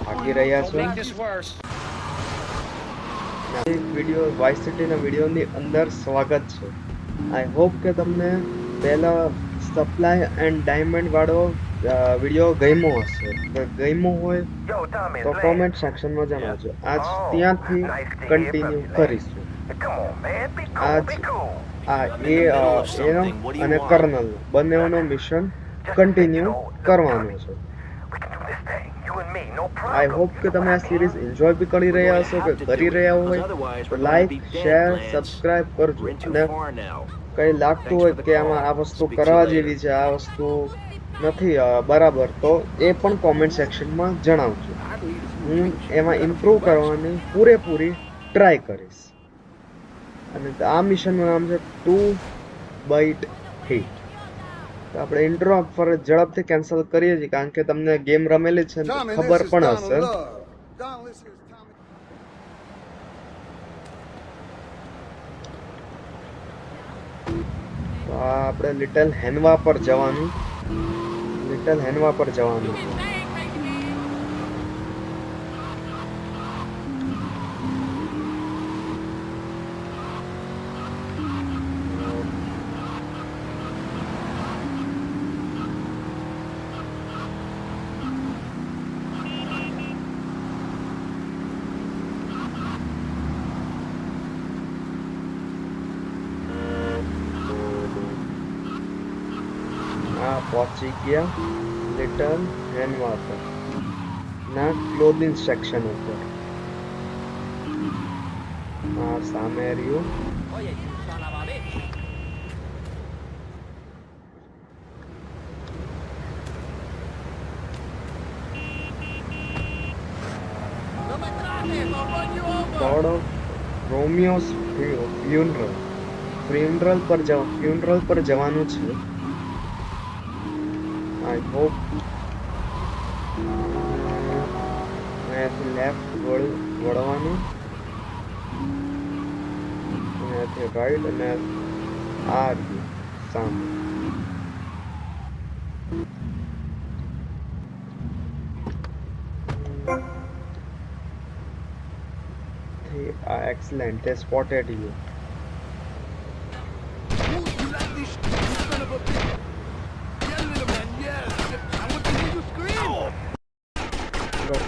ભાગી રહ્યા છો. વિડીયો વાઇસ સિટીના વિડીયોની અંદર સ્વાગત છે. આઈ હોપ કે તમને પહેલા સપ્લાય એન્ડ ડાયમંડ વાળો વિડીયો ગમ્યો હશે. ગમ્યો હોય તો કોમેન્ટ સેક્શનમાં જણાવજો. આજ ત્યાંથી કન્ટિન્યુ કરીશું. આજ એનો અને કર્નલ બંનેનો મિશન કન્ટિન્યુ કરવાનો છે. આઈ હોપ કે તમે આ સિરીઝ એન્જોય બી કરી રહ્યા હશો કે કરી રહ્યા હોય તો લાઈક શેર સબસ્ક્રાઇબ કરજો. અને કંઈ લાગતું હોય કે આમાં આ વસ્તુ કરવા જેવી છે, આ વસ્તુ નથી બરાબર, તો એ પણ કોમેન્ટ સેક્શનમાં જણાવજો. હું એમાં ઇમ્પ્રૂવ કરવાની પૂરેપૂરી ટ્રાય કરીશ. અને આ મિશનનું નામ છે 2 Hit. તો આપણે ઇન્ટ્રો ફરજ ઝડપથી કેન્સલ કરીએ છીએ, કારણ કે તમને ગેમ રમેલી છે ખબર પણ હશે. તો આપણે લિટલ હેનવા પર જવાનું છે. પહોંચી ગયા લિટલ હેનવા પર ના ક્લોથિંગ સેક્શન ઉપર. સામે રહ્યું. રોમિયોસ ફ્યુનરલ પર જવાનું છે. I hope અહીંયાથી લેફ્ટ વળવાનું, અહીંયાથી રાઈટ, અને આ રહ્યું સામે. Excellent, they spotted you.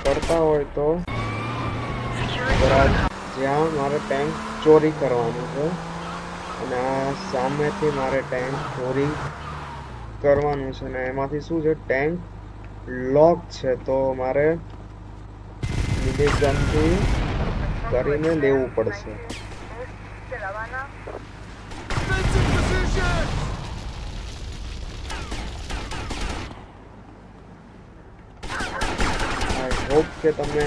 કરતા હોય તો જ્યાં મારે ટેન્ક ચોરી કરવાનું છે, અને આ સામેથી મારે ટેન્ક ચોરી કરવાનું છે, અને એમાંથી શું છે, ટેન્ક લોક છે, તો મારે મિનિગનથી કરીને લેવું પડશે. હોપ કે તમે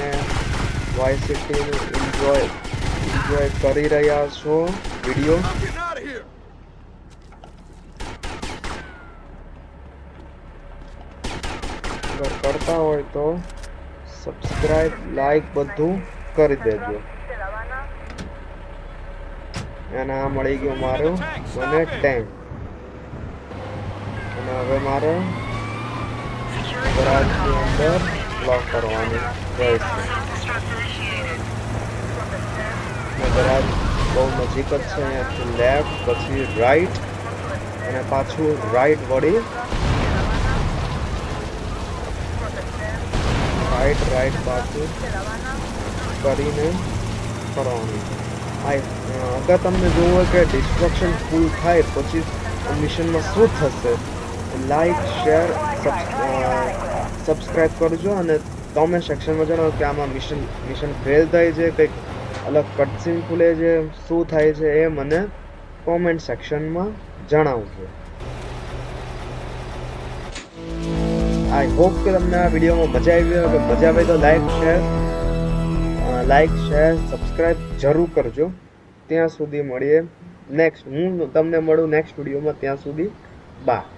વાઇસ સિટીનું એન્જોય કરી રહ્યા છો વિડીયો. અગર કરતા હોય તો સબસ્ક્રાઇબ લાઈક બધું કરી દેજો. અને આ મળી ગયું મારું મને ટેન્ક. અને હવે મારે ગરાજની અંદર બ્લોક કરવાનું રહેશે. ગરાજ બહુ નજીક જ છે. અહીંયાથી લેફ્ટ, પછી રાઈટ, અને પાછું રાઈટ વળી રાઈટ પાછું કરીને કરવાનું. અગર તમને જોવું હોય કે ડિસ્ટ્રક્શન ફૂલ થાય પછી મિશનમાં શું થશે, લાઈક શેર સબસ્ક્રાઇબ કરજો. અને કોમેન્ટ સેક્શનમાં જણાવો કે આમાં મિશન ફેલ થાય છે, કંઈક અલગ કટસીન ખુલે છે, શું થાય છે, એ મને કોમેન્ટ સેક્શનમાં જણાવજો. આઈ હોપ કે તમને આ વિડીયોમાં મજા આવી હોય. મજા આવે તો લાઈક શેર સબસ્ક્રાઇબ જરૂર કરજો. ત્યાં સુધી મળીએ હું તમને મળું નેક્સ્ટ વિડીયોમાં. ત્યાં સુધી બાય.